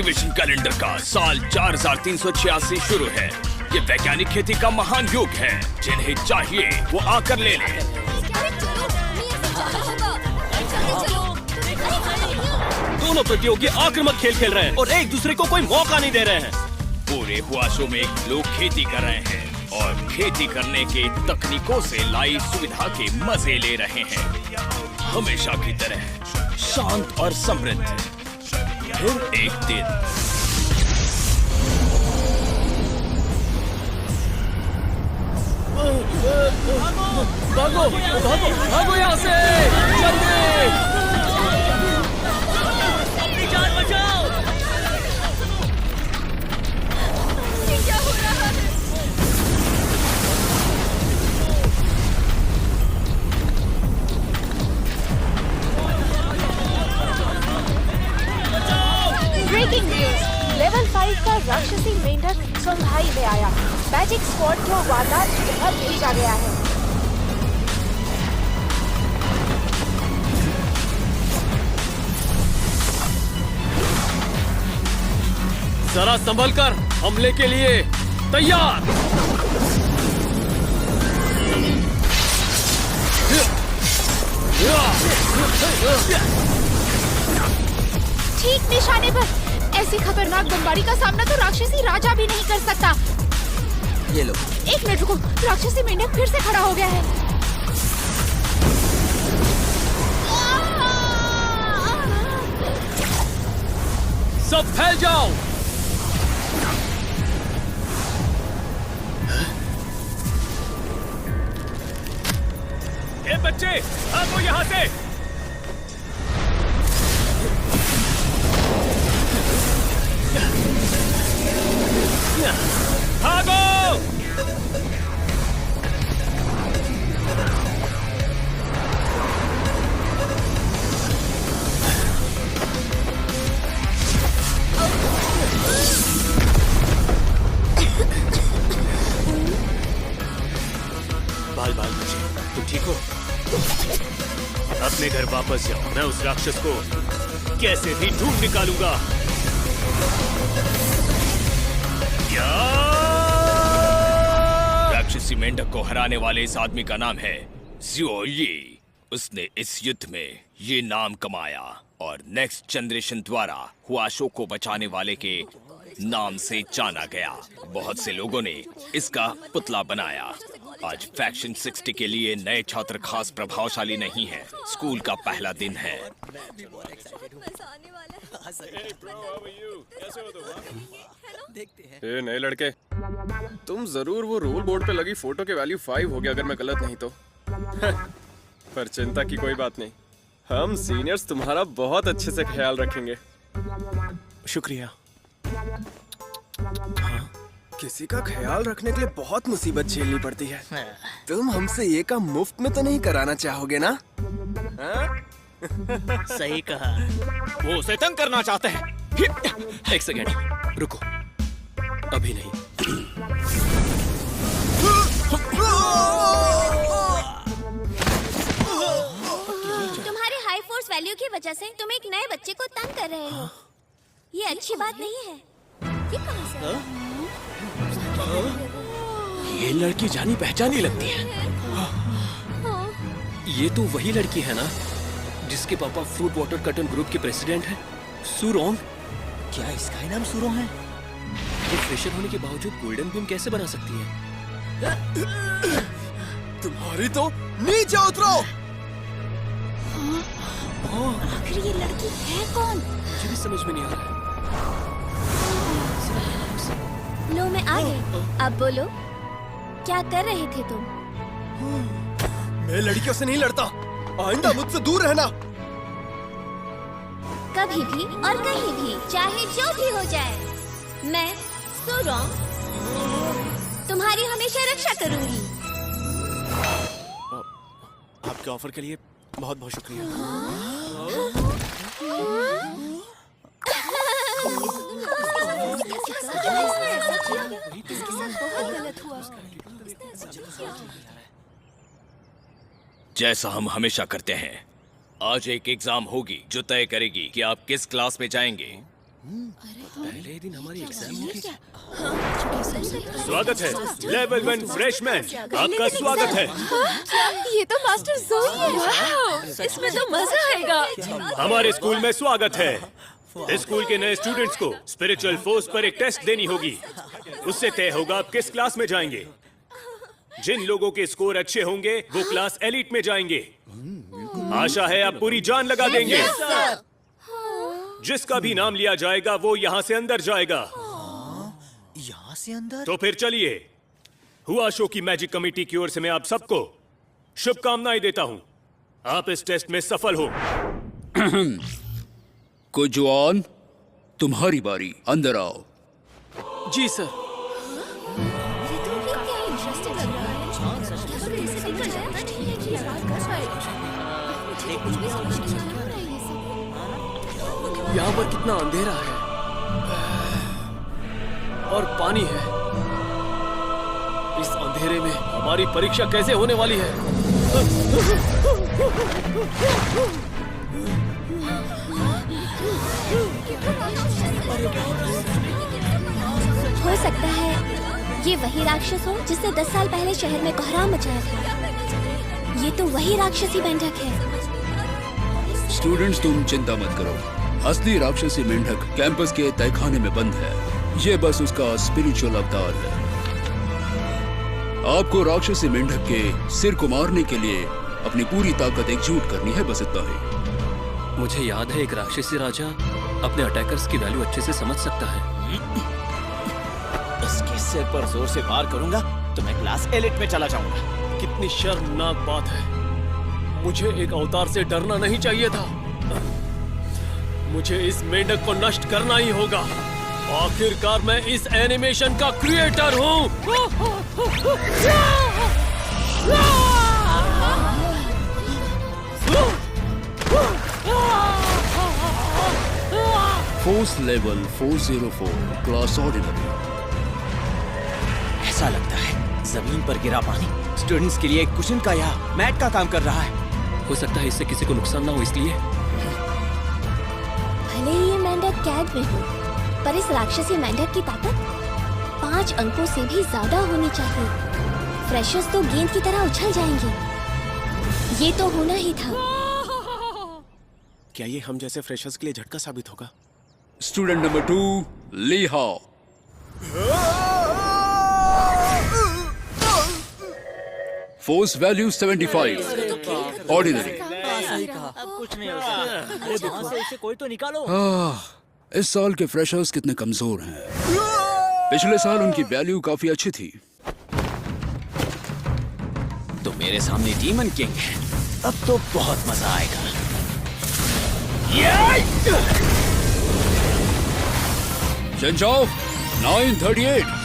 Cultivation calendar का साल 4386 शुरू है। ये वैज्ञानिक खेती का महान युग है। जिन्हें चाहिए वो आकर ले लें। दोनों प्रतियोगी आक्रामक खेल खेल रहे हैं और एक दूसरे को कोई मौका नहीं दे रहे हैं। पूरे हुआशों में लोग खेती कर रहे हैं और खेती करने के तकनीकों से लाई सुविधा के मजे ले रहे हैं। हमेशा की तरह शांत और समृद्ध। फिर एक दिन भागो भागो भागो यहाँ से जल्दी। अपनी जान बचाओ। क्या हो रहा है? ब्रेकिंग न्यूज, लेवल 5 का राक्षसी मेंढक संघाई में आया। मैजिक स्क्वाड को वारदात घर भेजा गया है। जरा संभल कर, हमले के लिए तैयार। ठीक निशाने पर। ऐसी खतरनाक बमबारी का सामना तो राक्षसी राजा भी नहीं कर सकता। ये लो। एक मिनट रुको, राक्षसी मेंढक फिर से खड़ा हो गया है। सब फैल जाओ। ए बच्चे, भागो यहाँ से। भागो। बाल बाल बचे, तुम ठीक हो? अपने घर वापस जाओ। मैं उस राक्षस को कैसे भी ढूंढ निकालूंगा। राक्षसी मेंढक को हराने वाले इस आदमी का नाम है ज़ुओ यी। उसने इस युद्ध में ये नाम कमाया और नेक्स्ट जनरेशन द्वारा हुआशो को बचाने वाले के नाम से जाना गया। बहुत से लोगों ने इसका पुतला बनाया। आज फैक्शन 60 के लिए नए छात्र खास प्रभावशाली नहीं हैं। स्कूल का पहला दिन है। ए नए लड़के, तुम जरूर वो रूल बोर्ड पे लगी फोटो के वैल्यू 5 हो गया अगर मैं गलत नहीं तो। पर चिंता की कोई बात नहीं, हम सीनियर्स तुम्हारा बहुत अच्छे से ख्याल रखेंगे। शुक्रिया। हाँ, किसी का ख्याल रखने के लिए बहुत मुसीबत झेलनी पड़ती है। तुम हमसे ये काम मुफ्त में तो नहीं कराना चाहोगे ना? सही कहा। वो उसे तंग करना चाहते हैं। एक सेकेंड रुको, अभी नहीं। तुम्हारे हाई फोर्स वैल्यू की वजह से तुम एक नए बच्चे को तंग कर रहे हो। ये अच्छी बात नहीं है। ये कहाँ से? ये लड़की जानी पहचानी लगती है। ये तो वही लड़की है ना जिसके पापा फ्रूट वाटर कटन ग्रुप के प्रेसिडेंट हैं, सुरोंग। क्या इसका ही नाम सुरोंग है? ये फ्रेशर होने के बावजूद गोल्डन बीम कैसे बना सकती है? तुम्हारी तो नीचे उतरो। आखिर ये लड़की है कौन? मुझे भी समझ में नहीं आ रहा है। लो मैं आ गई। अब बोलो, क्या कर रहे थे तुम? मैं लड़कियों से नहीं लड़ता। आइंदा मुझसे दूर रहना। कभी भी और कहीं भी, चाहे जो भी हो जाए, मैं सुरोंग तुम्हारी हमेशा रक्षा करूंगी। आपके ऑफर के लिए बहुत बहुत शुक्रिया। जैसा हम हमेशा करते हैं, आज एक एग्जाम होगी जो तय करेगी कि आप किस क्लास में जाएंगे। पहले ही दिन हमारी एग्जाम होगी। स्वागत है लेवल 1 फ्रेशमैन, आपका स्वागत है। ये तो मास्टर जोई है। इसमें तो मजा आएगा। हमारे स्कूल में स्वागत है। स्कूल के नए स्टूडेंट्स को स्पिरिचुअल फोर्स पर एक टेस्ट देनी होगी। उससे तय होगा आप किस क्लास में जाएंगे। जिन लोगों के स्कोर अच्छे होंगे वो क्लास एलिट में जाएंगे। आशा है आप पूरी जान लगा देंगे। जिसका भी नाम लिया जाएगा वो यहाँ से अंदर जाएगा। यहाँ से अंदर? तो फिर चलिए, हुआ शो की मैजिक कमेटी की ओर से मैं आप सबको शुभकामनाएं देता हूँ। आप इस टेस्ट में सफल हो। कुजवान, तुम्हारी बारी, अंदर आओ। जी सर। यहाँ पर कितना अंधेरा है और पानी है। इस अंधेरे में हमारी परीक्षा कैसे होने वाली है? हो सकता है ये वही राक्षस हो जिसने 10 साल पहले शहर में कोहराम मचाया था। ये तो वही राक्षसी मेंढक है। स्टूडेंट्स, तुम चिंता मत करो। असली राक्षसी मेंढक कैंपस के तहखाने में बंद है। ये बस उसका स्पिरिचुअल अवतार है। आपको राक्षसी मेंढक के सिर को मारने के लिए अपनी पूरी ताकत एकजुट करनी है, बस इतना ही। मुझे याद है एक राक्षसी राजा अपने अटैकर्स की वैल्यू अच्छे से समझ सकता है। इसके सिर पर जोर से वार करूंगा तो मैं क्लास एलिट में चला जाऊंगा। कितनी शर्मनाक बात है। मुझे एक अवतार से डरना नहीं चाहिए था। मुझे इस मेंढक को नष्ट करना ही होगा। आखिरकार मैं इस एनिमेशन का क्रिएटर हूँ। Force level 404, class ordinary. ऐसा लगता है जमीन पर गिरा पानी स्टूडेंट्स के लिए एक कुशन का या मैट का काम कर रहा है। हो सकता है इससे किसी को नुकसान ना हो, इसलिए। भले ही ये मेंढक कैद में हो, पर इस राक्षसी मेंढक की ताकत 5 अंकों से भी ज्यादा होनी चाहिए। फ्रेशर्स तो गेंद की तरह उछल जाएंगे। ये तो होना ही था। क्या ये हम जैसे फ्रेशर्स के लिए झटका साबित होगा? स्टूडेंट नंबर 2, ली हाओ। Force value 75, ordinary. अब कुछ नहीं हो सकता। वहाँ से इसे कोई तो निकालो। इस साल के फ्रेशर्स कितने कमजोर हैं। पिछले साल उनकी वैल्यू काफी अच्छी थी। तो मेरे सामने डीमन किंग है। अब तो बहुत मजा आएगा। Change of 938।